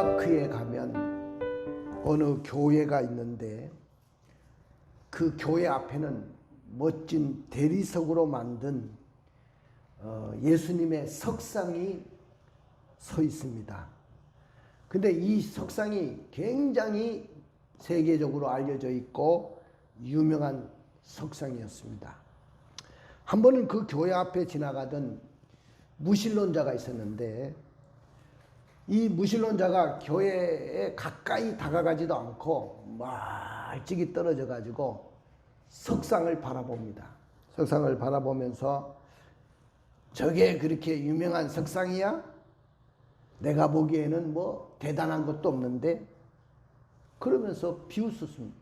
덴마크에 가면 어느 교회가 있는데 그 교회 앞에는 멋진 대리석으로 만든 예수님의 석상이 서 있습니다. 근데 이 석상이 굉장히 세계적으로 알려져 있고 유명한 석상이었습니다. 한 번은 그 교회 앞에 지나가던 무신론자가 있었는데 이 무신론자가 교회에 가까이 다가가지도 않고 멀찍이 떨어져 가지고 석상을 바라봅니다. 석상을 바라보면서 저게 그렇게 유명한 석상이야? 내가 보기에는 뭐 대단한 것도 없는데, 그러면서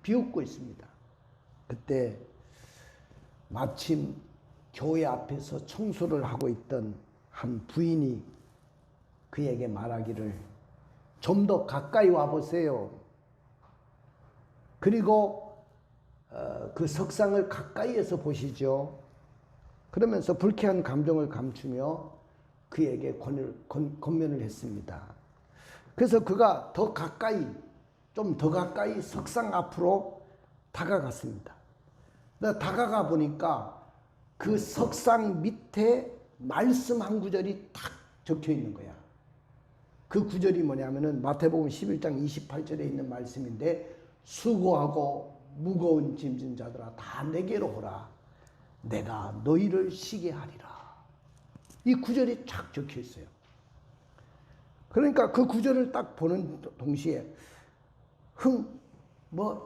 비웃고 있습니다. 그때 마침 교회 앞에서 청소를 하고 있던 한 부인이 그에게 말하기를, 좀 더 가까이 와보세요. 그리고 그 석상을 가까이에서 보시죠. 그러면서 불쾌한 감정을 감추며 그에게 권면을 했습니다. 그래서 그가 좀 더 가까이 석상 앞으로 다가갔습니다. 다가가 보니까 그 석상 밑에 말씀 한 구절이 탁 적혀 있는 거야. 그 구절이 뭐냐면은 마태복음 11장 28절에 있는 말씀인데, 수고하고 무거운 짐진 자들아 다 내게로 오라, 내가 너희를 쉬게 하리라. 이 구절이 쫙 적혀 있어요. 그러니까 그 구절을 딱 보는 동시에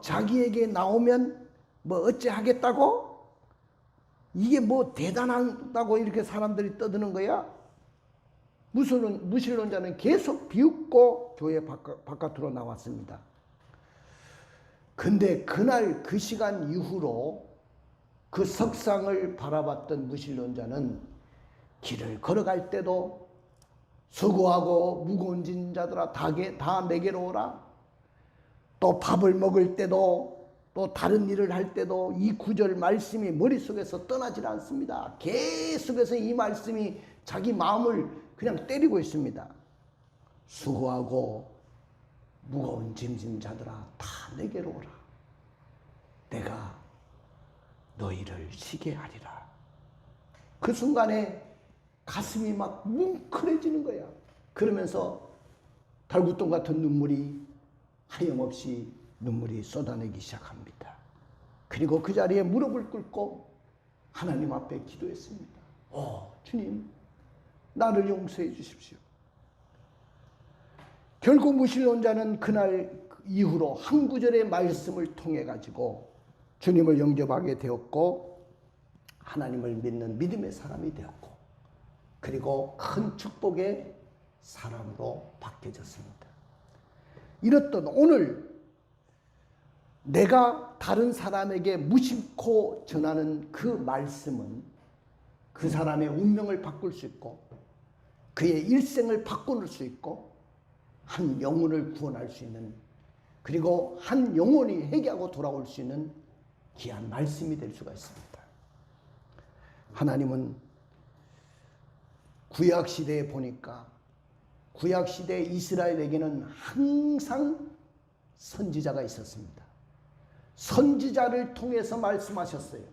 자기에게 나오면 뭐 어째 하겠다고? 이게 뭐 대단하다고 이렇게 사람들이 떠드는 거야? 무신론자는 계속 비웃고 교회 바깥으로 나왔습니다. 근데 그날 그 시간 이후로 그 석상을 바라봤던 무신론자는 길을 걸어갈 때도 수고하고 무거운 짐 자들아 다 내게로 오라, 또 밥을 먹을 때도 또 다른 일을 할 때도 이 구절 말씀이 머릿속에서 떠나질 않습니다. 계속해서 이 말씀이 자기 마음을 그냥 때리고 있습니다. 수고하고 무거운 짐진 자들아 다 내게로 오라, 내가 너희를 쉬게 하리라. 그 순간에 가슴이 막 뭉클해지는 거야. 그러면서 달구똥 같은 눈물이 하염없이 눈물이 쏟아내기 시작합니다. 그리고 그 자리에 무릎을 꿇고 하나님 앞에 기도했습니다. 주님, 나를 용서해 주십시오. 결국 무신론자는 그날 이후로 한 구절의 말씀을 통해 가지고 주님을 영접하게 되었고, 하나님을 믿는 믿음의 사람이 되었고, 그리고 큰 축복의 사람으로 바뀌어졌습니다. 이렇던 오늘 내가 다른 사람에게 무심코 전하는 그 말씀은 그 사람의 운명을 바꿀 수 있고, 그의 일생을 바꿀 수 있고, 한 영혼을 구원할 수 있는, 그리고 한 영혼이 회개하고 돌아올 수 있는 귀한 말씀이 될 수가 있습니다. 하나님은 구약시대에 보니까 구약시대 이스라엘에게는 항상 선지자가 있었습니다. 선지자를 통해서 말씀하셨어요.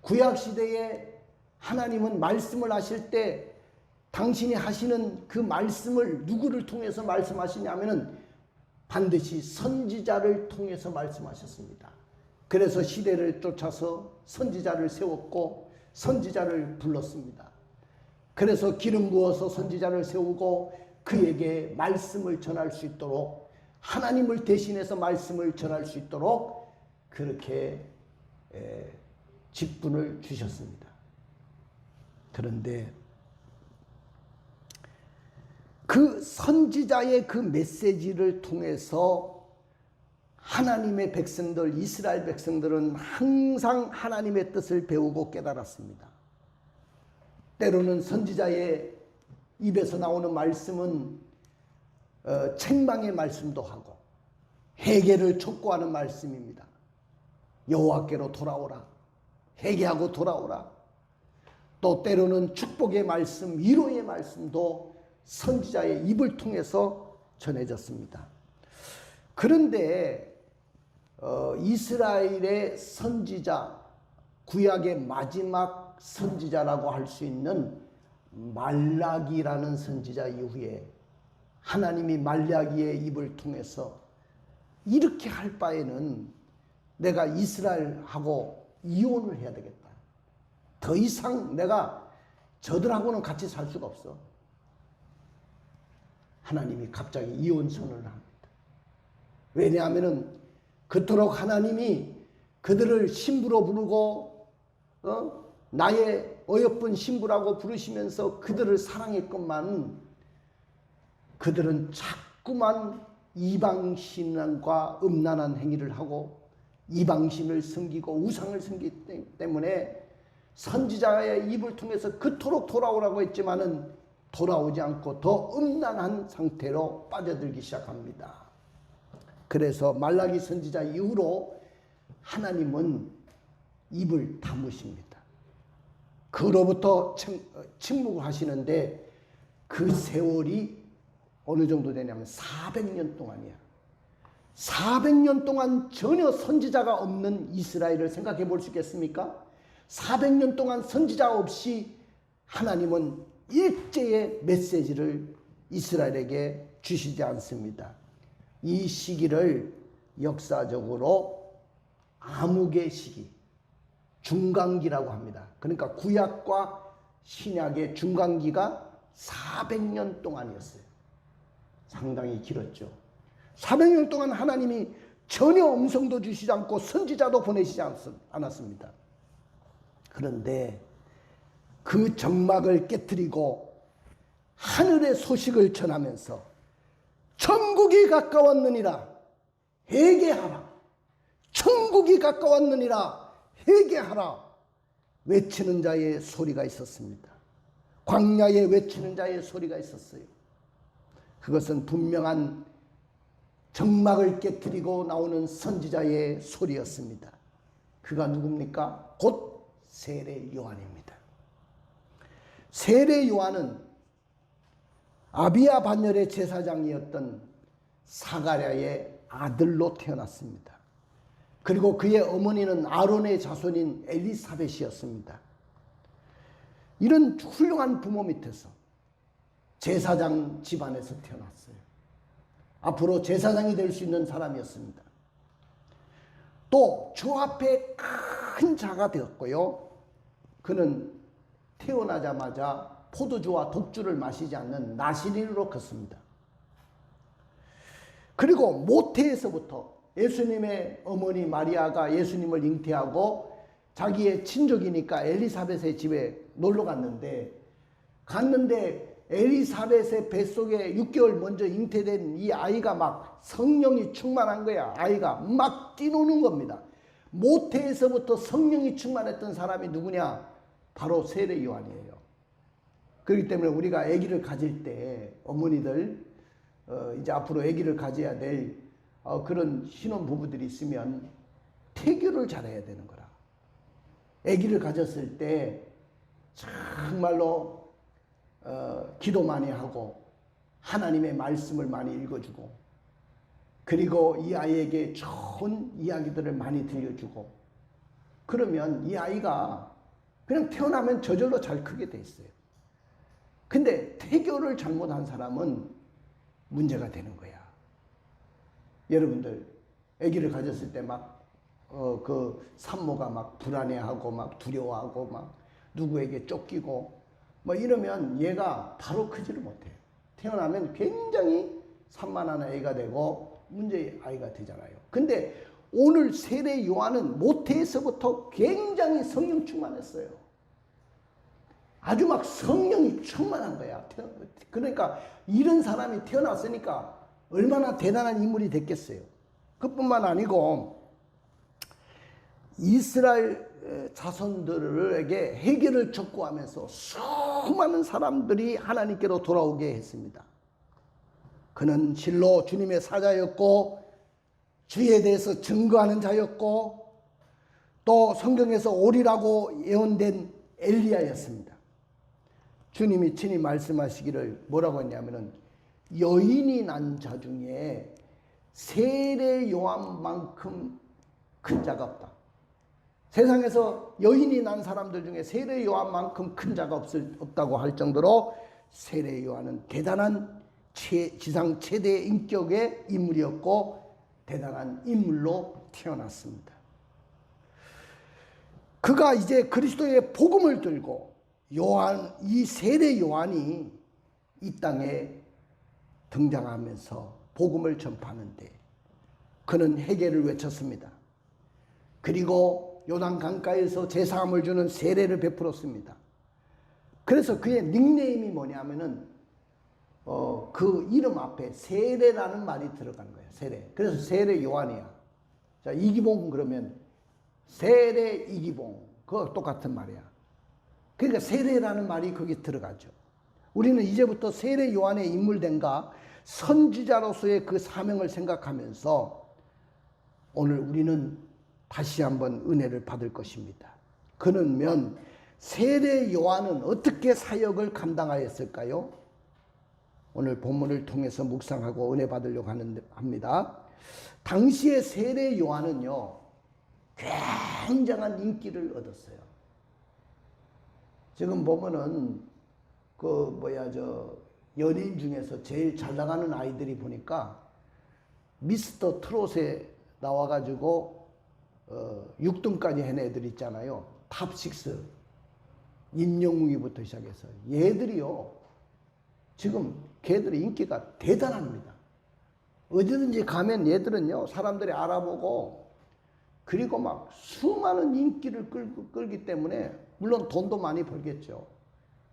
구약시대에 하나님은 말씀을 하실 때 당신이 하시는 그 말씀을 누구를 통해서 말씀하시냐면은 반드시 선지자를 통해서 말씀하셨습니다. 그래서 시대를 쫓아서 선지자를 세웠고 선지자를 불렀습니다. 그래서 기름 부어서 선지자를 세우고 그에게 말씀을 전할 수 있도록, 하나님을 대신해서 말씀을 전할 수 있도록 그렇게 직분을 주셨습니다. 그런데 그 선지자의 그 메시지를 통해서 하나님의 백성들, 이스라엘 백성들은 항상 하나님의 뜻을 배우고 깨달았습니다. 때로는 선지자의 입에서 나오는 말씀은 책망의 말씀도 하고 회개를 촉구하는 말씀입니다. 여호와께로 돌아오라, 회개하고 돌아오라. 또 때로는 축복의 말씀, 위로의 말씀도 선지자의 입을 통해서 전해졌습니다. 그런데 이스라엘의 선지자, 구약의 마지막 선지자라고 할 수 있는 말라기라는 선지자 이후에 하나님이 말라기의 입을 통해서 이렇게 할 바에는 내가 이스라엘하고 이혼을 해야 되겠다. 더 이상 내가 저들하고는 같이 살 수가 없어. 하나님이 갑자기 이혼 선언을 합니다. 왜냐하면 그토록 하나님이 그들을 신부로 부르고 나의 어여쁜 신부라고 부르시면서 그들을 사랑했건만 그들은 자꾸만 이방신과 음란한 행위를 하고 이방신을 섬기고 우상을 섬기기 때문에 선지자의 입을 통해서 그토록 돌아오라고 했지만은 돌아오지 않고 더 음란한 상태로 빠져들기 시작합니다. 그래서 말라기 선지자 이후로 하나님은 입을 다무십니다. 그로부터 침묵을 하시는데 그 세월이 어느 정도 되냐면 400년 동안이야. 400년 동안 전혀 선지자가 없는 이스라엘을 생각해 볼 수 있겠습니까? 400년 동안 선지자 없이 하나님은 일제의 메시지를 이스라엘에게 주시지 않습니다. 이 시기를 역사적으로 암흑의 시기, 중간기라고 합니다. 그러니까 구약과 신약의 중간기가 400년 동안이었어요. 상당히 길었죠. 400년 동안 하나님이 전혀 음성도 주시지 않고 선지자도 보내시지 않았습니다. 그런데 그 정막을 깨뜨리고 하늘의 소식을 전하면서 천국이 가까웠느니라 회개하라. 천국이 가까웠느니라 회개하라. 외치는 자의 소리가 있었습니다. 광야에 외치는 자의 소리가 있었어요. 그것은 분명한 정막을 깨뜨리고 나오는 선지자의 소리였습니다. 그가 누굽니까? 곧 세례 요한입니다. 세례 요한은 아비야 반열의 제사장이었던 사가랴의 아들로 태어났습니다. 그리고 그의 어머니는 아론의 자손인 엘리사벳이었습니다. 이런 훌륭한 부모 밑에서 제사장 집안에서 태어났어요. 앞으로 제사장이 될 수 있는 사람이었습니다. 또 주 앞에 큰 자가 되었고요. 그는 태어나자마자 포도주와 독주를 마시지 않는 나시린으로 컸습니다. 그리고 모태에서부터 예수님의 어머니 마리아가 예수님을 잉태하고 자기의 친족이니까 엘리사벳의 집에 놀러 갔는데 엘리사벳의 뱃속에 6개월 먼저 잉태된 이 아이가 막 성령이 충만한 거야. 아이가 막 뛰노는 겁니다. 모태에서부터 성령이 충만했던 사람이 누구냐? 바로 세례 요한이에요. 그렇기 때문에 우리가 아기를 가질 때 어머니들 이제 앞으로 아기를 가져야 될 그런 신혼부부들이 있으면 태교를 잘해야 되는 거라. 아기를 가졌을 때 정말로 기도 많이 하고 하나님의 말씀을 많이 읽어주고 그리고 이 아이에게 좋은 이야기들을 많이 들려주고 그러면 이 아이가 그냥 태어나면 저절로 잘 크게 돼 있어요. 근데 태교를 잘못한 사람은 문제가 되는 거야. 여러분들 아기를 가졌을 때 막 그 산모가 막 불안해하고 막 두려워하고 막 누구에게 쫓기고 뭐 이러면 얘가 바로 크지를 못해요. 태어나면 굉장히 산만한 아이가 되고 문제의 아이가 되잖아요. 근데 오늘 세례 요한은 모태에서부터 굉장히 성령 충만했어요. 아주 막 성령이 충만한 거야. 그러니까 이런 사람이 태어났으니까 얼마나 대단한 인물이 됐겠어요. 그뿐만 아니고 이스라엘 자손들에게 해결을 촉구하면서 수많은 사람들이 하나님께로 돌아오게 했습니다. 그는 실로 주님의 사자였고 주에 대해서 증거하는 자였고 또 성경에서 오리라고 예언된 엘리야였습니다. 주님이 친히 말씀하시기를 뭐라고 했냐면은 여인이 난 자 중에 세례 요한만큼 큰 자가 없다. 세상에서 여인이 난 사람들 중에 세례 요한만큼 큰 자가 없다고 할 정도로 세례 요한은 대단한 지상 최대 인격의 인물이었고 대단한 인물로 태어났습니다. 그가 이제 그리스도의 복음을 들고 이 세례 요한이 이 땅에 등장하면서 복음을 전파하는데 그는 회개를 외쳤습니다. 그리고 요단 강가에서 제사함을 주는 세례를 베풀었습니다. 그래서 그의 닉네임이 뭐냐면은 그 이름 앞에 세례라는 말이 들어간 거예요. 세례. 그래서 세례 요한이야. 자, 이기봉 그러면 세례 이기봉. 그거 똑같은 말이야. 그러니까 세례라는 말이 거기 들어가죠. 우리는 이제부터 세례 요한의 인물된가 선지자로서의 그 사명을 생각하면서 오늘 우리는 다시 한번 은혜를 받을 것입니다. 그러면 세례 요한은 어떻게 사역을 감당하였을까요? 오늘 본문을 통해서 묵상하고 은혜 받으려고 합니다. 당시의 세례 요한은요, 굉장한 인기를 얻었어요. 지금 보면은 연예인 중에서 제일 잘 나가는 아이들이 보니까 미스터 트롯에 나와가지고 6등까지 한 애들 있잖아요. 탑6 임영웅이부터 시작해서 얘들이요, 지금 걔들의 인기가 대단합니다. 어디든지 가면 얘들은요, 사람들이 알아보고 그리고 막 수많은 인기를 끌기 때문에 물론 돈도 많이 벌겠죠.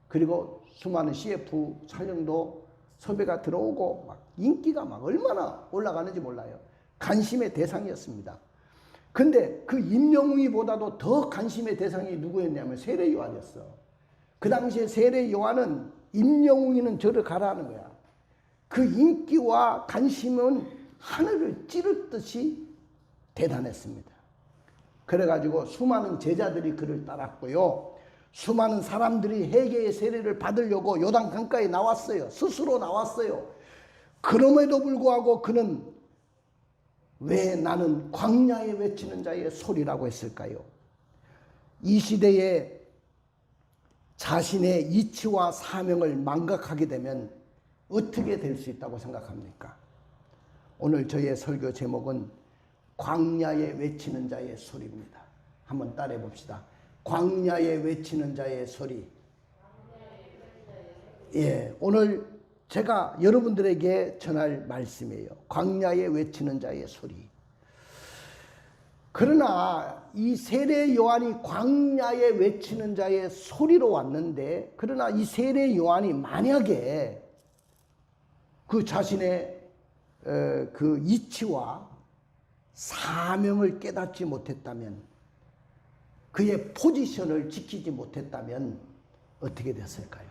그리고 수많은 CF 촬영도 섭외가 들어오고 막 인기가 막 얼마나 올라가는지 몰라요. 관심의 대상이었습니다. 근데 그 임영웅이보다도 더 관심의 대상이 누구였냐면 세례 요한이었어. 그 당시에 세례 요한은 임영웅이는 저를 가라 하는 거야. 그 인기와 관심은 하늘을 찌르듯이 대단했습니다. 그래가지고 수많은 제자들이 그를 따랐고요. 수많은 사람들이 회개의 세례를 받으려고 요단 강가에 나왔어요. 스스로 나왔어요. 그럼에도 불구하고 그는 왜 나는 광야에 외치는 자의 소리라고 했을까요? 이 시대에 자신의 이치와 사명을 망각하게 되면 어떻게 될 수 있다고 생각합니까? 오늘 저의 설교 제목은 광야에 외치는 자의 소리입니다. 한번 따라해 봅시다. 광야에 외치는 자의 소리. 예, 오늘 제가 여러분들에게 전할 말씀이에요. 광야에 외치는 자의 소리. 그러나 이 세례 요한이 광야에 외치는 자의 소리로 왔는데, 그러나 이 세례 요한이 만약에 그 자신의 그 이치와 사명을 깨닫지 못했다면, 그의 포지션을 지키지 못했다면 어떻게 됐을까요?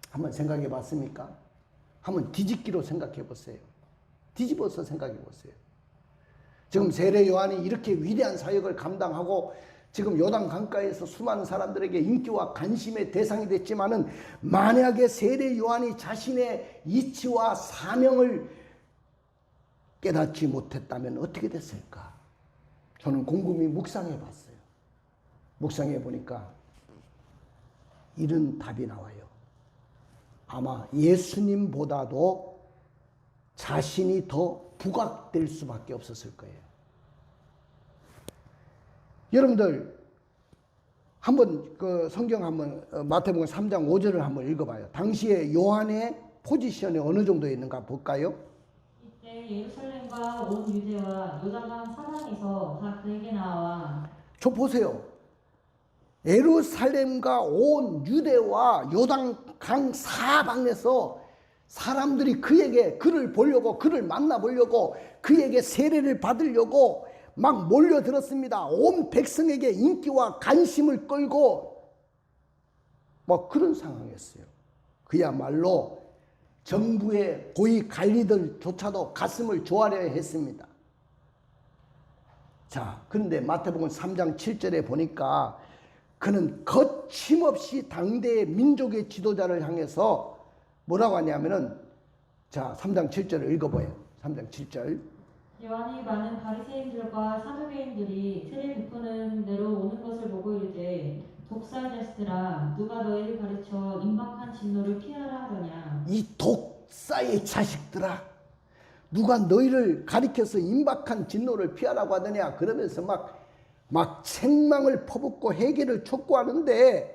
한번 생각해 봤습니까? 한번 뒤집기로 생각해 보세요. 뒤집어서 생각해 보세요. 지금 세례 요한이 이렇게 위대한 사역을 감당하고 지금 요단 강가에서 수많은 사람들에게 인기와 관심의 대상이 됐지만은, 만약에 세례 요한이 자신의 이치와 사명을 깨닫지 못했다면 어떻게 됐을까? 저는 곰곰이 묵상해 봤어요. 묵상해 보니까 이런 답이 나와요. 아마 예수님보다도 자신이 더 부각될 수밖에 없었을 거예요. 여러분들 한번 그 성경 한번 마태복음 3장 5절을 한번 읽어봐요. 당시에 요한의 포지션이 어느 정도에 있는가 볼까요? 이때 예루살렘과 온 유대와 요단강 사방에서 다 그에게 나와. 저 보세요. 예루살렘과 온 유대와 요단강 사방에서 사람들이 그를 보려고, 그를 만나보려고, 그에게 세례를 받으려고 막 몰려들었습니다. 온 백성에게 인기와 관심을 끌고 뭐 그런 상황이었어요. 그야말로 정부의 고위 관리들조차도 가슴을 조아려야 했습니다. 자, 그런데 마태복음 3장 7절에 보니까 그는 거침없이 당대의 민족의 지도자를 향해서 뭐라고 하냐면은 자, 3장 7절을 읽어봐요. 3장 7절. 요한이 많은 바리새인들과 사두개인들이 세례 베푸는 데로 오는 것을 보고 이르되 독사의 자식들아 누가 너희를 가르쳐 임박한 진노를 피하라 하더냐. 이 독사의 자식들아, 누가 너희를 가리켜서 임박한 진노를 피하라고 하더냐. 그러면서 막 책망을 퍼붓고 회개를 촉구하는데,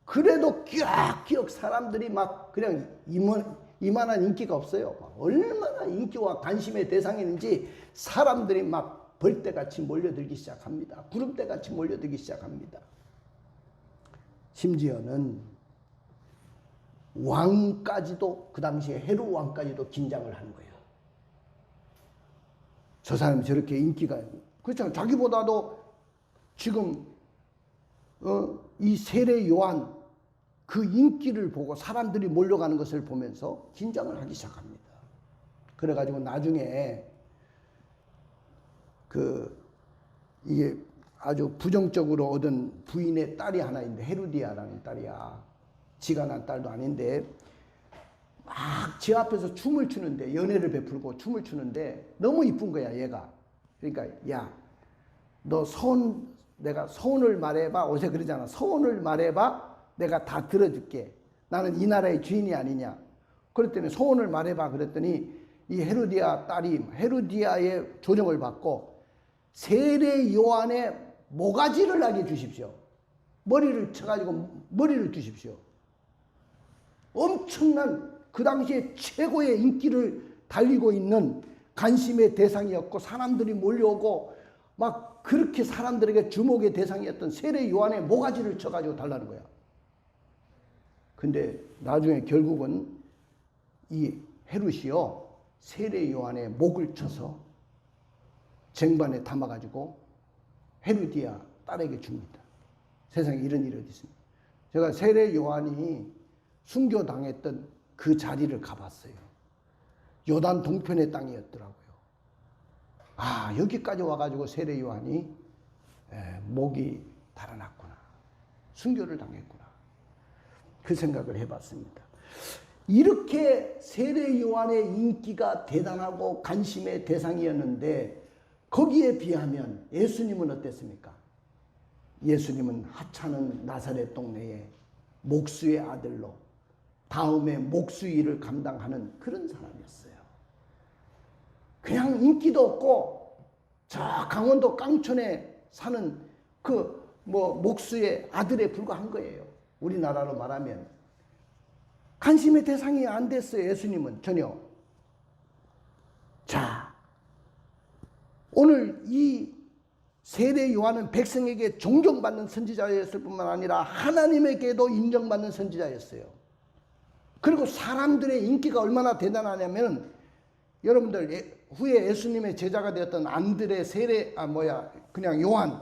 그래도 끼역끼역 사람들이 막 그냥 이만한 인기가 없어요. 얼마나 인기와 관심의 대상이었는지 사람들이 막 벌떼같이 몰려들기 시작합니다. 구름대같이 몰려들기 시작합니다. 심지어는 왕까지도, 그 당시에 헤롯 왕까지도 긴장을 하는 거예요. 저 사람이 저렇게 인기가, 그렇잖아요. 자기보다도 지금 이 세례 요한 그 인기를 보고 사람들이 몰려가는 것을 보면서 긴장을 하기 시작합니다. 그래가지고 나중에 이게 아주 부정적으로 얻은 부인의 딸이 하나 있는데, 헤로디아라는 딸이야. 지가 난 딸도 아닌데 막 지 앞에서 춤을 추는데, 연애를 베풀고 춤을 추는데 너무 이쁜 거야 얘가. 그러니까 야, 너 내가 소원을 말해봐. 어제 그러잖아. 소원을 말해봐. 내가 다 들어줄게. 나는 이 나라의 주인이 아니냐. 그랬더니 소원을 말해봐. 그랬더니 이 헤로디아 딸이 헤로디아의 조정을 받고 세례 요한의 모가지를 나게 주십시오. 머리를 쳐가지고 머리를 주십시오. 엄청난 그 당시에 최고의 인기를 달리고 있는 관심의 대상이었고, 사람들이 몰려오고 막 그렇게 사람들에게 주목의 대상이었던 세례 요한의 모가지를 쳐가지고 달라는 거야. 근데 나중에 결국은 이 헤롯이요, 세례 요한의 목을 쳐서 쟁반에 담아가지고 헤로디아 딸에게 줍니다. 세상에 이런 일이 어디 있습니까? 제가 세례 요한이 순교당했던 그 자리를 가봤어요. 요단 동편의 땅이었더라고요. 아, 여기까지 와가지고 세례 요한이 목이 달아났구나. 순교를 당했구나. 그 생각을 해봤습니다. 이렇게 세례 요한의 인기가 대단하고 관심의 대상이었는데, 거기에 비하면 예수님은 어땠습니까? 예수님은 하찮은 나사렛 동네에 목수의 아들로 다음에 목수 일을 감당하는 그런 사람이었어요. 그냥 인기도 없고 저 강원도 깡촌에 사는 목수의 아들에 불과한 거예요. 우리나라로 말하면 관심의 대상이 안 됐어요. 예수님은 전혀. 자, 오늘 이 세례 요한은 백성에게 존경받는 선지자였을 뿐만 아니라 하나님에게도 인정받는 선지자였어요. 그리고 사람들의 인기가 얼마나 대단하냐면, 여러분들 후에 예수님의 제자가 되었던 안드레, 그냥 요한,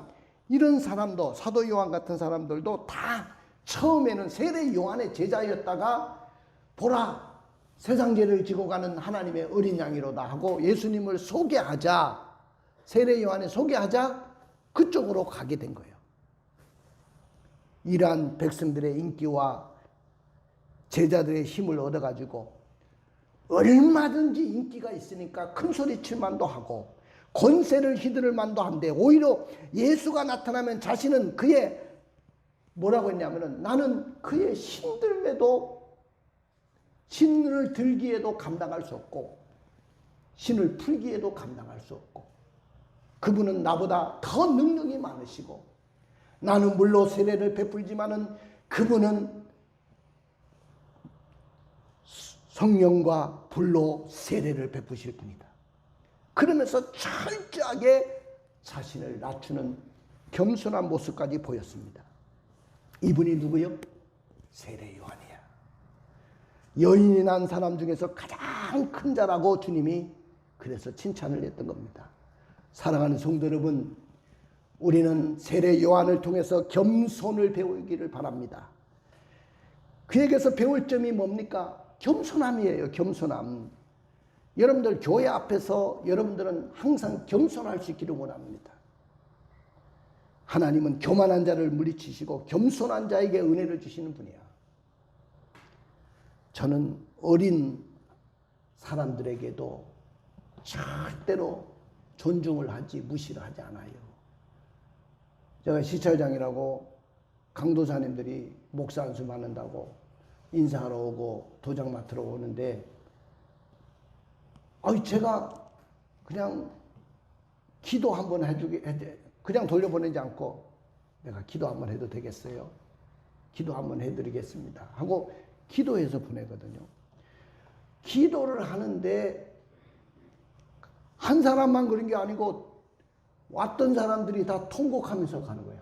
이런 사람도, 사도 요한 같은 사람들도 다 처음에는 세례 요한의 제자였다가 보라, 세상 죄를 지고 가는 하나님의 어린 양이로다 하고 예수님을 소개하자, 세례 요한을 소개하자 그쪽으로 가게 된 거예요. 이러한 백성들의 인기와 제자들의 힘을 얻어가지고 얼마든지 인기가 있으니까 큰 소리 칠 만도 하고 권세를 휘두를 만도 한데, 오히려 예수가 나타나면 자신은 그의 뭐라고 했냐면은, 나는 그의 신들에도 신을 들기에도 감당할 수 없고 신을 풀기에도 감당할 수 없고, 그분은 나보다 더 능력이 많으시고, 나는 물로 세례를 베풀지만은 그분은 성령과 불로 세례를 베푸실 분이다. 그러면서 철저하게 자신을 낮추는 겸손한 모습까지 보였습니다. 이분이 누구요? 세례 요한이야. 여인이 난 사람 중에서 가장 큰 자라고 주님이 그래서 칭찬을 했던 겁니다. 사랑하는 성도 여러분, 우리는 세례 요한을 통해서 겸손을 배우기를 바랍니다. 그에게서 배울 점이 뭡니까? 겸손함이에요. 겸손함. 여러분들 교회 앞에서 여러분들은 항상 겸손할 수 있기를 원합니다. 하나님은 교만한 자를 물리치시고 겸손한 자에게 은혜를 주시는 분이야. 저는 어린 사람들에게도 절대로 존중을 하지 무시를 하지 않아요. 제가 시찰장이라고 강도사님들이 목사 안수 받는다고 인사하러 오고 도장 맡으러 오는데 제가 그냥 기도 한번 그냥 돌려보내지 않고 내가 기도 한번 해도 되겠어요? 기도 한번 해드리겠습니다 하고 기도해서 보내거든요. 기도를 하는데 한 사람만 그런 게 아니고 왔던 사람들이 다 통곡하면서 가는 거야.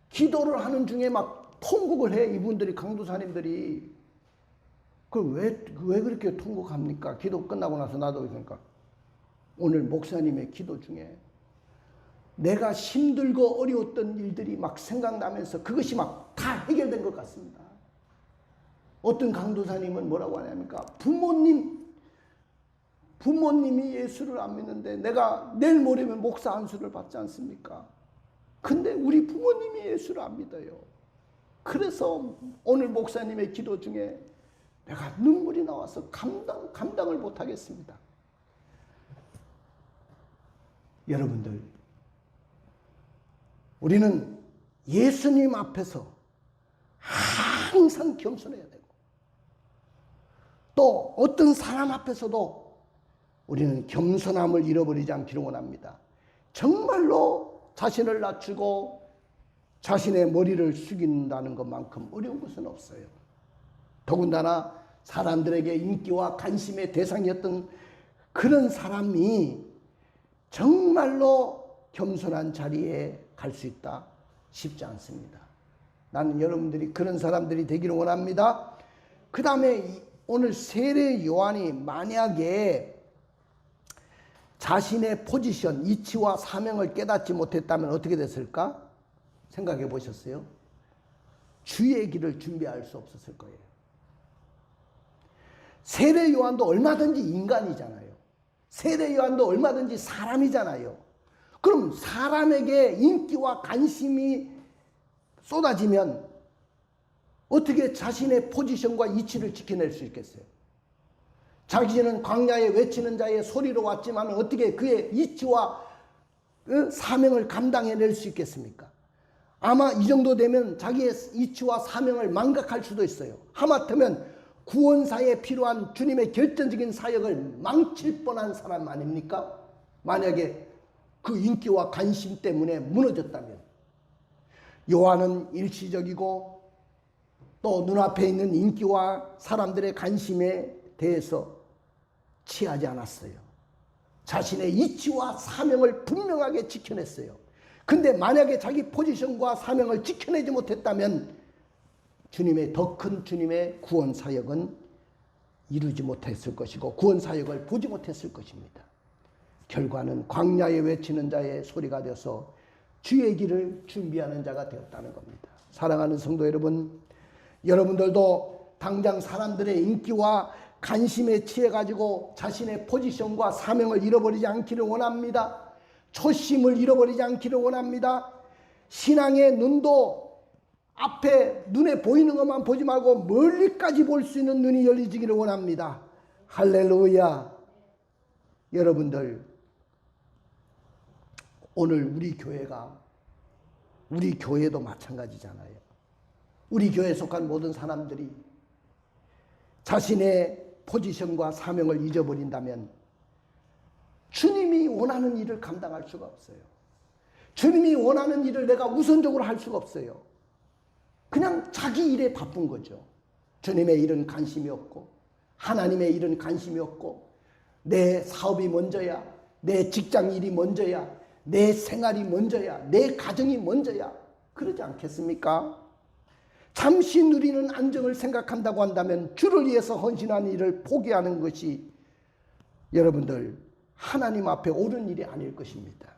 기도를 하는 중에 막 통곡을 해. 이분들이 강도사님들이. 그럼 왜 그렇게 통곡합니까? 기도 끝나고 나서 나도 그러니까 오늘 목사님의 기도 중에 내가 힘들고 어려웠던 일들이 막 생각나면서 그것이 막 다 해결된 것 같습니다. 어떤 강도사님은 뭐라고 하냐니까 부모님이 예수를 안 믿는데 내가 내일 모레면 목사 안수를 받지 않습니까? 근데 우리 부모님이 예수를 안 믿어요. 그래서 오늘 목사님의 기도 중에 내가 눈물이 나와서 감당을 못하겠습니다. 여러분들, 우리는 예수님 앞에서 항상 겸손해야 되고 또 어떤 사람 앞에서도 우리는 겸손함을 잃어버리지 않기를 원합니다. 정말로 자신을 낮추고 자신의 머리를 숙인다는 것만큼 어려운 것은 없어요. 더군다나 사람들에게 인기와 관심의 대상이었던 그런 사람이 정말로 겸손한 자리에 갈 수 있다 쉽지 않습니다. 나는 여러분들이 그런 사람들이 되기를 원합니다. 그 다음에 오늘 세례 요한이 만약에 자신의 포지션, 이치와 사명을 깨닫지 못했다면 어떻게 됐을까? 생각해 보셨어요? 주의 길을 준비할 수 없었을 거예요. 세례 요한도 얼마든지 인간이잖아요. 세례 요한도 얼마든지 사람이잖아요. 그럼 사람에게 인기와 관심이 쏟아지면 어떻게 자신의 포지션과 이치를 지켜낼 수 있겠어요? 자기는 광야에 외치는 자의 소리로 왔지만 어떻게 그의 이치와 사명을 감당해낼 수 있겠습니까? 아마 이 정도 되면 자기의 이치와 사명을 망각할 수도 있어요. 하마터면 구원사에 필요한 주님의 결정적인 사역을 망칠 뻔한 사람 아닙니까? 만약에 그 인기와 관심 때문에 무너졌다면. 요한은 일시적이고 또 눈앞에 있는 인기와 사람들의 관심에 대해서 취하지 않았어요. 자신의 이치와 사명을 분명하게 지켜냈어요. 근데 만약에 자기 포지션과 사명을 지켜내지 못했다면 주님의 더 큰 주님의 구원 사역은 이루지 못했을 것이고 구원 사역을 보지 못했을 것입니다. 결과는 광야에 외치는 자의 소리가 되어서 주의 길을 준비하는 자가 되었다는 겁니다. 사랑하는 성도 여러분, 여러분들도 당장 사람들의 인기와 관심에 취해가지고 자신의 포지션과 사명을 잃어버리지 않기를 원합니다. 초심을 잃어버리지 않기를 원합니다. 신앙의 눈도 앞에 눈에 보이는 것만 보지 말고 멀리까지 볼 수 있는 눈이 열리지기를 원합니다. 할렐루야. 여러분들, 오늘 우리 교회도 마찬가지잖아요. 우리 교회에 속한 모든 사람들이 자신의 포지션과 사명을 잊어버린다면 주님이 원하는 일을 감당할 수가 없어요. 주님이 원하는 일을 내가 우선적으로 할 수가 없어요. 그냥 자기 일에 바쁜 거죠. 주님의 일은 관심이 없고 하나님의 일은 관심이 없고 내 사업이 먼저야, 내 직장 일이 먼저야, 내 생활이 먼저야, 내 가정이 먼저야. 그러지 않겠습니까? 잠시 누리는 안정을 생각한다고 한다면 주를 위해서 헌신하는 일을 포기하는 것이 여러분들 하나님 앞에 옳은 일이 아닐 것입니다.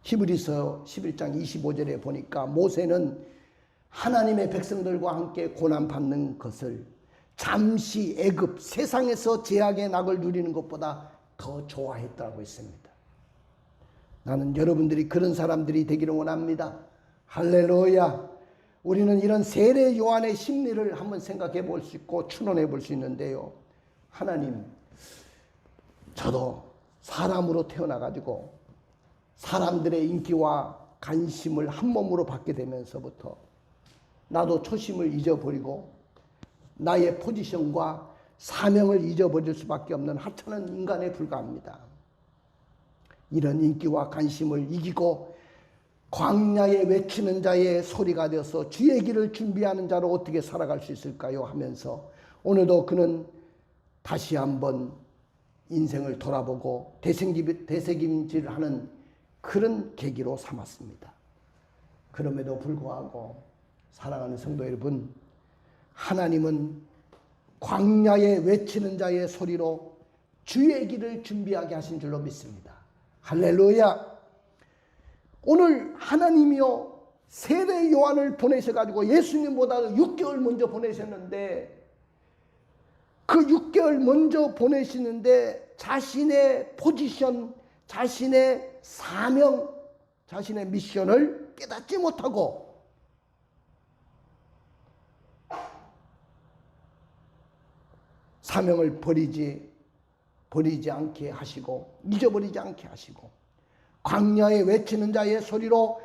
히브리서 11장 25절에 보니까 모세는 하나님의 백성들과 함께 고난받는 것을 잠시 애굽 세상에서 제약의 낙을 누리는 것보다 더 좋아했다고 했습니다. 나는 여러분들이 그런 사람들이 되기를 원합니다. 할렐루야. 우리는 이런 세례 요한의 심리를 한번 생각해 볼 수 있고 추론해 볼 수 있는데요. 하나님, 저도 사람으로 태어나가지고 사람들의 인기와 관심을 한 몸으로 받게 되면서부터 나도 초심을 잊어버리고 나의 포지션과 사명을 잊어버릴 수밖에 없는 하찮은 인간에 불과합니다. 이런 인기와 관심을 이기고 광야에 외치는 자의 소리가 되어서 주의 길을 준비하는 자로 어떻게 살아갈 수 있을까요? 하면서 오늘도 그는 다시 한번 인생을 돌아보고 되새김질을 하는 그런 계기로 삼았습니다. 그럼에도 불구하고 사랑하는 성도 여러분, 하나님은 광야에 외치는 자의 소리로 주의 길을 준비하게 하신 줄로 믿습니다. 할렐루야. 오늘 하나님이요 세례 요한을 보내셔가지고 예수님보다 6개월 먼저 보내셨는데 그 6개월 먼저 보내시는데 자신의 포지션, 자신의 사명, 자신의 미션을 깨닫지 못하고 사명을 버리지 않게 하시고 잊어버리지 않게 하시고 광야에 외치는 자의 소리로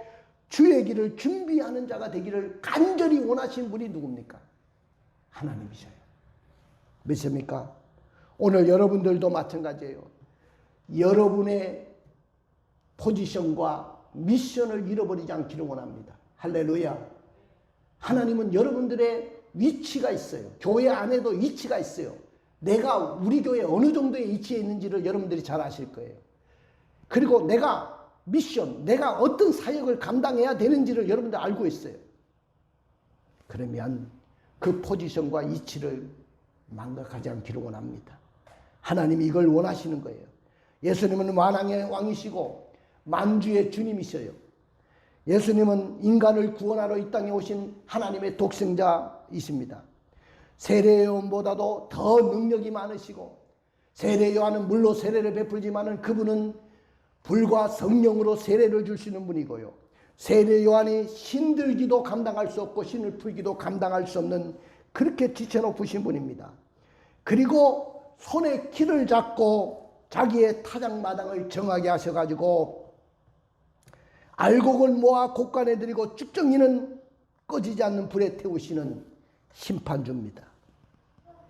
주의 길을 준비하는 자가 되기를 간절히 원하신 분이 누굽니까? 하나님이셔요. 믿습니까? 오늘 여러분들도 마찬가지예요. 여러분의 포지션과 미션을 잃어버리지 않기를 원합니다. 할렐루야. 하나님은 여러분들의 위치가 있어요. 교회 안에도 위치가 있어요. 내가 우리 교회 어느 정도의 위치에 있는지를 여러분들이 잘 아실 거예요. 그리고 내가 미션, 내가 어떤 사역을 감당해야 되는지를 여러분들 알고 있어요. 그러면 그 포지션과 위치를 망각하지 않기를 원합니다. 하나님이 이걸 원하시는 거예요. 예수님은 만왕의 왕이시고 만주의 주님이셔요. 예수님은 인간을 구원하러 이 땅에 오신 하나님의 독생자이십니다. 세례 요한보다도 더 능력이 많으시고 세례 요한은 물로 세례를 베풀지만은 그분은 불과 성령으로 세례를 주시는 분이고요. 세례 요한이 신들기도 감당할 수 없고 신을 풀기도 감당할 수 없는 그렇게 지쳐놓으신 분입니다. 그리고 손에 키를 잡고 자기의 타작마당을 정하게 하셔가지고 알곡을 모아 곡간에 들이고 쭉정이는 꺼지지 않는 불에 태우시는 심판주입니다.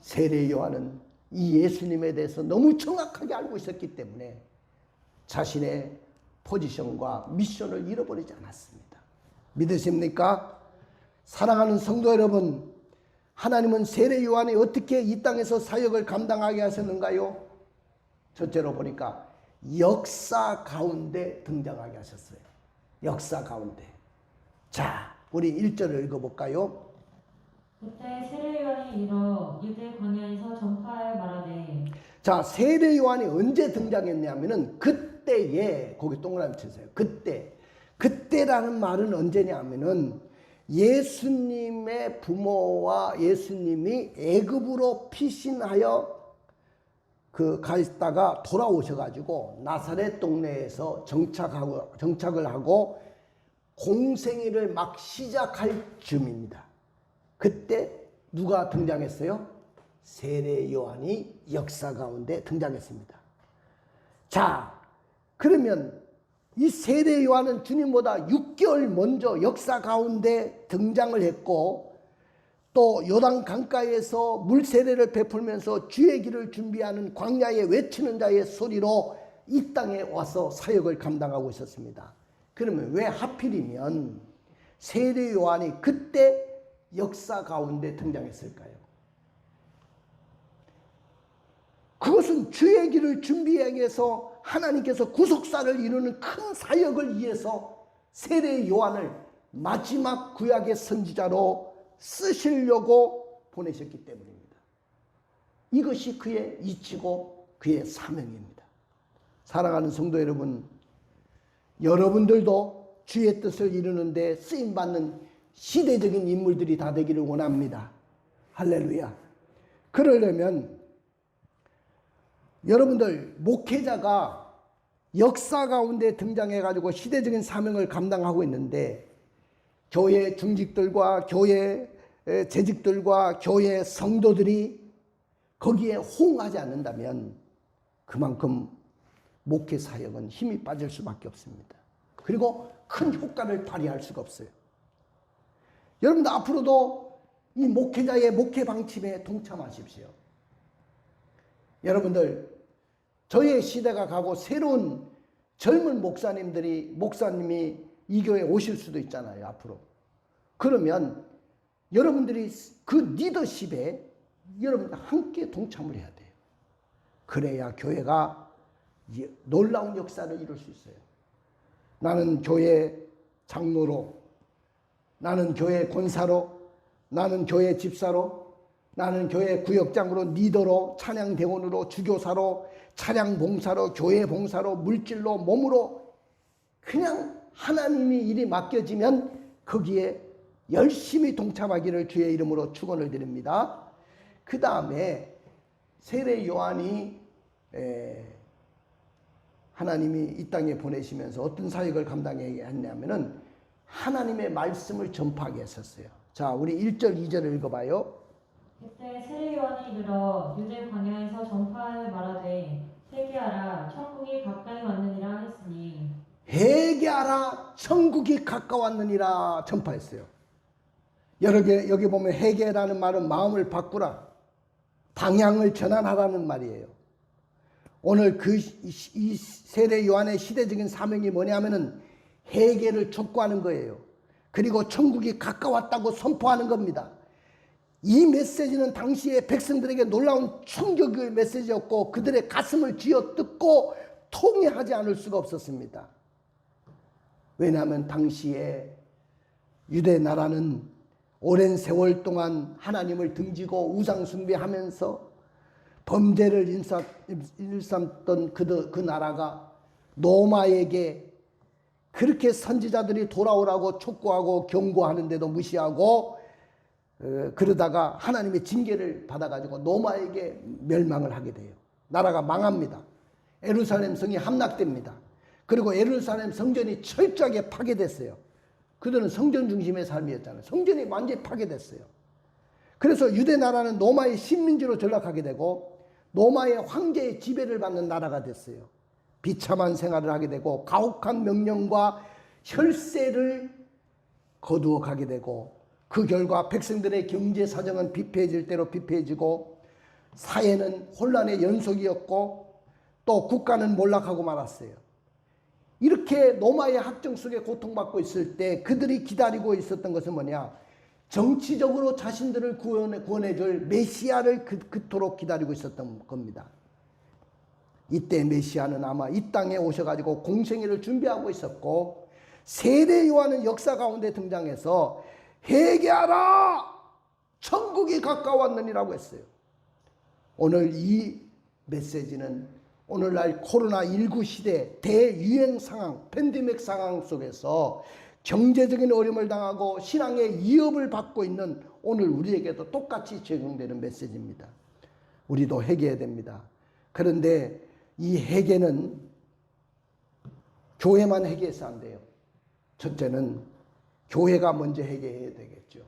세례 요한은 이 예수님에 대해서 너무 정확하게 알고 있었기 때문에 자신의 포지션과 미션을 잃어버리지 않았습니다. 믿으십니까? 사랑하는 성도 여러분, 하나님은 세례 요한이 어떻게 이 땅에서 사역을 감당하게 하셨는가요? 첫째로 보니까 역사 가운데 등장하게 하셨어요. 역사 가운데. 자, 우리 1절을 읽어볼까요? 그때 세례 요한이 일어 유대 광야에서 전파하여 말하되. 자, 세례 요한이 언제 등장했냐면은 그때에, 거기 동그라미 치세요. 그때라는 말은 언제냐면은 예수님의 부모와 예수님이 애굽으로 피신하여 갔다가 돌아오셔가지고 나사렛 동네에서 정착을 하고 공생애를 막 시작할 즈음입니다. 그때 누가 등장했어요? 세례 요한이 역사 가운데 등장했습니다. 자, 그러면 이 세례 요한은 주님보다 6개월 먼저 역사 가운데 등장을 했고 또 요단 강가에서 물세례를 베풀면서 주의 길을 준비하는 광야에 외치는 자의 소리로 이 땅에 와서 사역을 감당하고 있었습니다. 그러면 왜 하필이면 세례 요한이 그때 역사 가운데 등장했을까요? 그것은 주의 길을 준비하기 위해서 하나님께서 구속사를 이루는 큰 사역을 위해서 세례 요한을 마지막 구약의 선지자로 쓰시려고 보내셨기 때문입니다. 이것이 그의 이치고 그의 사명입니다. 사랑하는 성도 여러분, 여러분들도 주의 뜻을 이루는데 쓰임받는 시대적인 인물들이 다 되기를 원합니다. 할렐루야. 그러려면 여러분들 목회자가 역사 가운데 등장해가지고 시대적인 사명을 감당하고 있는데 교회 중직들과 교회 재직들과 교회 성도들이 거기에 호응하지 않는다면 그만큼 목회 사역은 힘이 빠질 수밖에 없습니다. 그리고 큰 효과를 발휘할 수가 없어요. 여러분들 앞으로도 이 목회자의 목회 방침에 동참하십시오. 여러분들 저의 시대가 가고 새로운 젊은 목사님이 이 교회에 오실 수도 있잖아요, 앞으로. 그러면 여러분들이 그 리더십에 여러분들 함께 동참을 해야 돼요. 그래야 교회가 놀라운 역사를 이룰 수 있어요. 나는 교회 장로로, 나는 교회 권사로, 나는 교회 집사로, 나는 교회 구역장으로, 리더로, 찬양대원으로, 주교사로, 차량 봉사로, 교회 봉사로, 물질로, 몸으로 그냥 하나님이 일이 맡겨지면 거기에 열심히 동참하기를 주의 이름으로 축원을 드립니다. 그 다음에 세례 요한이 하나님이 이 땅에 보내시면서 어떤 사역을 감당해야 했냐면은 하나님의 말씀을 전파하게 했었어요. 자, 우리 1절, 2절을 읽어봐요. 그때 세례 요한이 이르러 유대 광야에서 전파하여 말하되 회개하라 천국이 가까이 왔느니라 했으니 회개하라 천국이 가까웠느니라 전파했어요. 여기 보면 회개라는 말은 마음을 바꾸라, 방향을 전환하라는 말이에요. 오늘 이 세례 요한의 시대적인 사명이 뭐냐면은 회개를 촉구하는 거예요. 그리고 천국이 가까웠다고 선포하는 겁니다. 이 메시지는 당시에 백성들에게 놀라운 충격의 메시지였고 그들의 가슴을 쥐어뜯고 통회하지 않을 수가 없었습니다. 왜냐하면 당시에 유대 나라는 오랜 세월 동안 하나님을 등지고 우상 숭배하면서 범죄를 일삼던 그 나라가 로마에게 그렇게 선지자들이 돌아오라고 촉구하고 경고하는데도 무시하고 그러다가 하나님의 징계를 받아가지고 로마에게 멸망을 하게 돼요. 나라가 망합니다. 예루살렘 성이 함락됩니다. 그리고 예루살렘 성전이 철저하게 파괴됐어요. 그들은 성전 중심의 삶이었잖아요. 성전이 완전히 파괴됐어요. 그래서 유대 나라는 로마의 식민지로 전락하게 되고 로마의 황제의 지배를 받는 나라가 됐어요. 비참한 생활을 하게 되고 가혹한 명령과 혈세를 거두어 가게 되고 그 결과 백성들의 경제 사정은 비폐해질 대로 비폐해지고 사회는 혼란의 연속이었고 또 국가는 몰락하고 말았어요. 이렇게 로마의 학정 속에 고통받고 있을 때 그들이 기다리고 있었던 것은 뭐냐? 정치적으로 자신들을 구원해줄 메시아를 그토록 기다리고 있었던 겁니다. 이때 메시아는 아마 이 땅에 오셔가지고 공생애를 준비하고 있었고 세례 요한은 역사 가운데 등장해서 회개하라! 천국이 가까웠느니라고 했어요. 오늘 이 메시지는 오늘날 코로나19 시대 대유행 상황, 팬데믹 상황 속에서 경제적인 어려움을 당하고 신앙의 위협을 받고 있는 오늘 우리에게도 똑같이 적용되는 메시지입니다. 우리도 회개해야 됩니다. 그런데 이 회개는 교회만 회개해서 안 돼요. 첫째는 교회가 먼저 회개해야 되겠죠.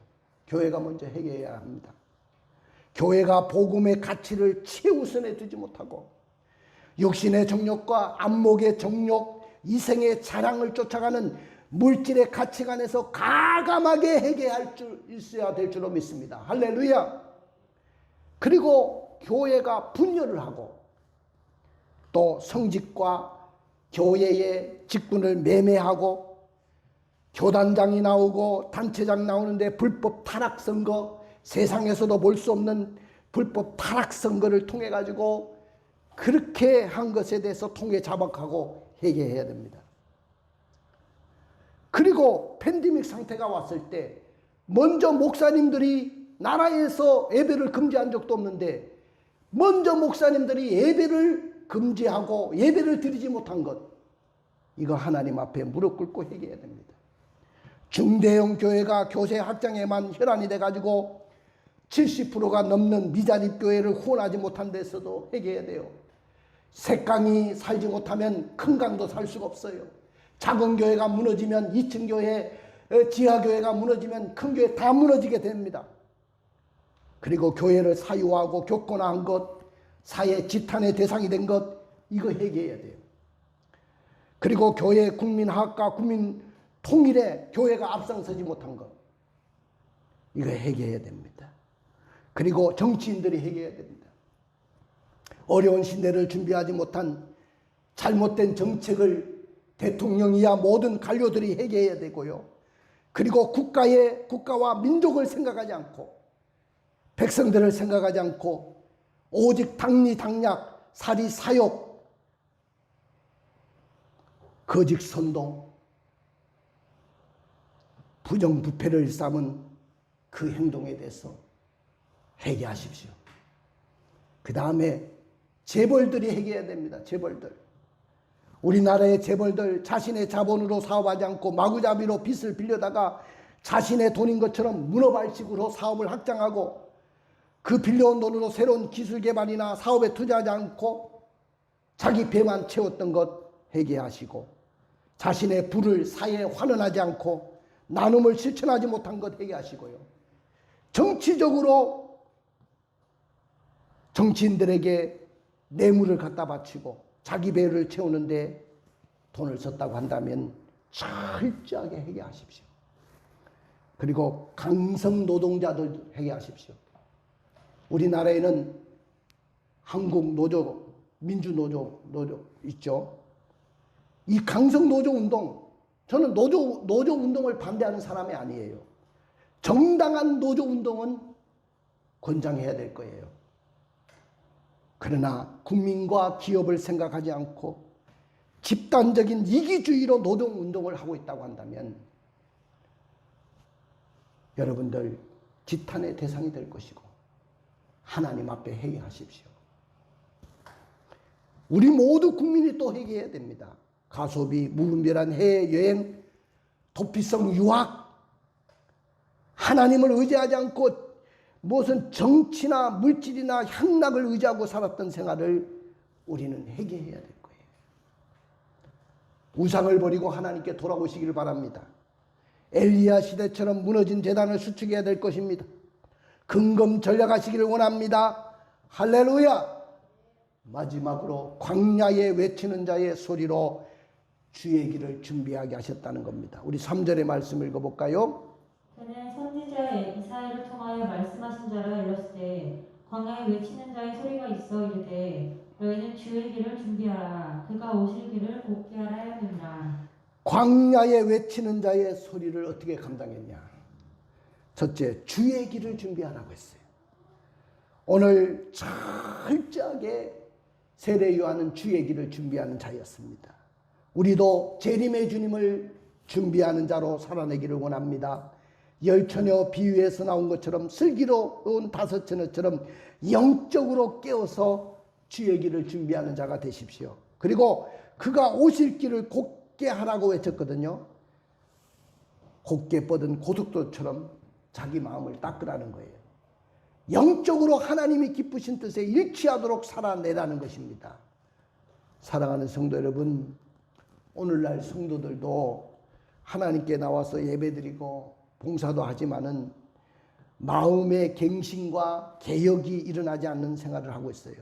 교회가 먼저 회개해야 합니다. 교회가 복음의 가치를 최우선에 두지 못하고 육신의 정욕과 안목의 정욕, 이생의 자랑을 쫓아가는 물질의 가치관에서 가감하게 회개할 줄 있어야 될 줄로 믿습니다. 할렐루야. 그리고 교회가 분열을 하고 또 성직과 교회의 직분을 매매하고 교단장이 나오고 단체장 나오는데 불법 타락 선거, 세상에서도 볼 수 없는 불법 타락 선거를 통해 가지고 그렇게 한 것에 대해서 통해 자박하고 회개해야 됩니다. 그리고 팬데믹 상태가 왔을 때 먼저 목사님들이 나라에서 예배를 금지한 적도 없는데 먼저 목사님들이 예배를 금지하고 예배를 드리지 못한 것, 이거 하나님 앞에 무릎 꿇고 회개해야 됩니다. 중대형 교회가 교세 확장에만 혈안이 돼가지고 70%가 넘는 미자립 교회를 후원하지 못한 데서도 회개해야 돼요. 색강이 살지 못하면 큰 강도 살 수가 없어요. 작은 교회가 무너지면 2층 교회, 지하 교회가 무너지면 큰 교회 다 무너지게 됩니다. 그리고 교회를 사유하고 교권화한 것, 사회 지탄의 대상이 된 것, 이거 해결해야 돼요. 그리고 교회 국민화합과 국민 통일에 교회가 앞장서지 못한 것, 이거 해결해야 됩니다. 그리고 정치인들이 해결해야 됩니다. 어려운 시대를 준비하지 못한 잘못된 정책을 대통령이야 모든 관료들이 해결해야 되고요. 그리고 국가와 민족을 생각하지 않고 백성들을 생각하지 않고 오직 당리당략, 사리사욕, 거짓선동, 부정부패를 삼은 그 행동에 대해서 회개하십시오. 그 다음에 재벌들이 회개해야 됩니다. 재벌들. 우리나라의 재벌들 자신의 자본으로 사업하지 않고 마구잡이로 빚을 빌려다가 자신의 돈인 것처럼 문어발식으로 사업을 확장하고 그 빌려온 돈으로 새로운 기술 개발이나 사업에 투자하지 않고 자기 배만 채웠던 것 회개하시고, 자신의 부를 사회에 환원하지 않고 나눔을 실천하지 못한 것 회개하시고요. 정치적으로 정치인들에게 뇌물을 갖다 바치고 자기 배를 채우는데 돈을 썼다고 한다면 철저하게 회개하십시오. 그리고 강성 노동자들 회개하십시오. 우리나라에는 한국 노조, 민주노조 있죠. 이 강성 노조 운동, 저는 노조 운동을 반대하는 사람이 아니에요. 정당한 노조 운동은 권장해야 될 거예요. 그러나 국민과 기업을 생각하지 않고 집단적인 이기주의로 노동 운동을 하고 있다고 한다면 여러분들 지탄의 대상이 될 것이고 하나님 앞에 회개하십시오. 우리 모두 국민이 또 회개해야 됩니다. 가소비, 무분별한 해외여행, 도피성 유학, 하나님을 의지하지 않고 무슨 정치나 물질이나 향락을 의지하고 살았던 생활을 우리는 회개해야 될 거예요. 우상을 버리고 하나님께 돌아오시기를 바랍니다. 엘리야 시대처럼 무너진 제단을 수축해야 될 것입니다. 근검 전략하시기를 원합니다. 할렐루야. 마지막으로 광야에 외치는 자의 소리로 주의 길을 준비하게 하셨다는 겁니다. 우리 3절의 말씀 읽어볼까요? 그는 선지자 이사야를 통하여 말씀하신 자라 일렀을 때 광야에 외치는 자의 소리가 있어 이르되 너희는 주의 길을 준비하라. 그가 오실 길을 곱게 하라 하였느니라. 광야에 외치는 자의 소리를 어떻게 감당했냐? 첫째, 주의 길을 준비하라고 했어요. 오늘 철저하게 세례 요한은 주의 길을 준비하는 자였습니다. 우리도 재림의 주님을 준비하는 자로 살아내기를 원합니다. 열처녀 비유에서 나온 것처럼 슬기로운 다섯 처녀처럼 영적으로 깨어서 주의 길을 준비하는 자가 되십시오. 그리고 그가 오실 길을 곱게 하라고 외쳤거든요. 곱게 뻗은 고속도처럼 자기 마음을 닦으라는 거예요. 영적으로 하나님이 기쁘신 뜻에 일치하도록 살아내라는 것입니다. 사랑하는 성도 여러분, 오늘날 성도들도 하나님께 나와서 예배드리고 봉사도 하지만은 마음의 갱신과 개혁이 일어나지 않는 생활을 하고 있어요.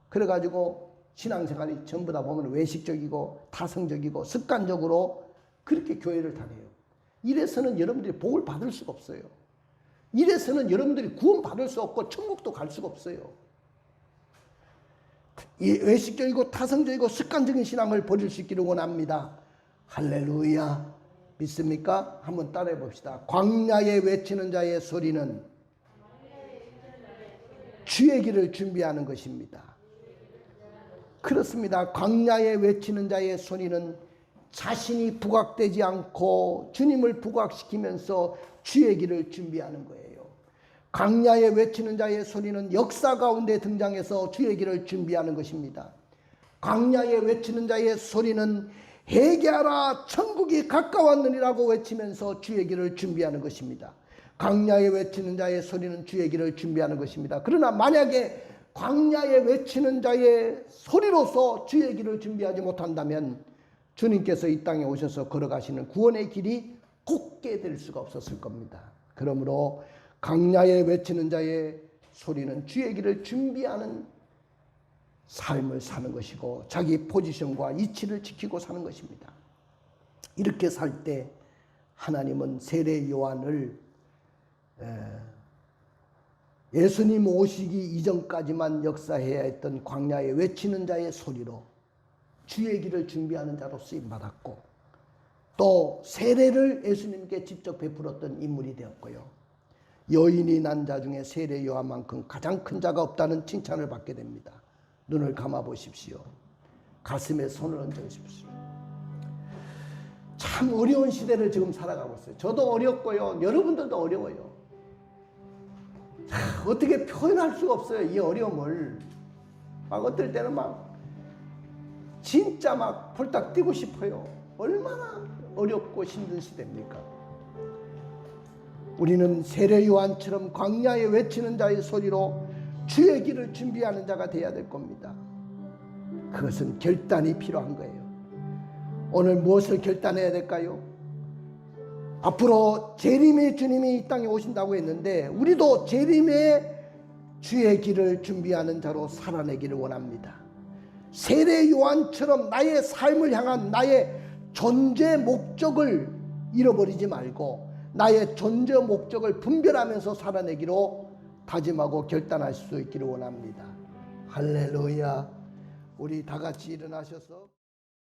그래가지고 신앙생활이 전부 다 보면 외식적이고 타성적이고 습관적으로 그렇게 교회를 다녀요. 이래서는 여러분들이 복을 받을 수가 없어요. 이래서는 여러분들이 구원 받을 수 없고 천국도 갈 수가 없어요. 이 외식적이고 타성적이고 습관적인 신앙을 버릴 수 있기를 원합니다. 할렐루야. 믿습니까? 한번 따라해 봅시다. 광야에 외치는 자의 소리는 주의 길을 준비하는 것입니다. 그렇습니다. 광야에 외치는 자의 소리는 자신이 부각되지 않고 주님을 부각시키면서 주의 길을 준비하는 거예요. 광야에 외치는 자의 소리는 역사 가운데 등장해서 주의 길을 준비하는 것입니다. 광야에 외치는 자의 소리는 회개하라 천국이 가까웠느니라고 외치면서 주의 길을 준비하는 것입니다. 광야에 외치는 자의 소리는 주의 길을 준비하는 것입니다. 그러나 만약에 광야에 외치는 자의 소리로서 주의 길을 준비하지 못한다면 주님께서 이 땅에 오셔서 걸어가시는 구원의 길이 곱게 될 수가 없었을 겁니다. 그러므로 광야에 외치는 자의 소리는 주의 길을 준비하는 삶을 사는 것이고 자기 포지션과 이치를 지키고 사는 것입니다. 이렇게 살 때 하나님은 세례 요한을 예수님 오시기 이전까지만 역사해야 했던 광야에 외치는 자의 소리로 주의 길을 준비하는 자로 쓰임받았고, 또 세례를 예수님께 직접 베풀었던 인물이 되었고요. 여인이 난 자 중에 세례 요한만큼 가장 큰 자가 없다는 칭찬을 받게 됩니다. 눈을 감아 보십시오. 가슴에 손을 얹어 보십시오. 참 어려운 시대를 지금 살아가고 있어요. 저도 어렵고요. 여러분들도 어려워요. 어떻게 표현할 수가 없어요. 이 어려움을. 막 어떨 때는 막 진짜 막 폴딱 뛰고 싶어요. 얼마나 어렵고 힘든 시대입니까? 우리는 세례 요한처럼 광야에 외치는 자의 소리로 주의 길을 준비하는 자가 되어야 될 겁니다. 그것은 결단이 필요한 거예요. 오늘 무엇을 결단해야 될까요? 앞으로 재림의 주님이 이 땅에 오신다고 했는데 우리도 재림의 주의 길을 준비하는 자로 살아내기를 원합니다. 세례 요한처럼 나의 삶을 향한 나의 존재 목적을 잃어버리지 말고 나의 존재 목적을 분별하면서 살아내기로 다짐하고 결단할 수 있기를 원합니다. 할렐루야. 우리 다 같이 일어나셔서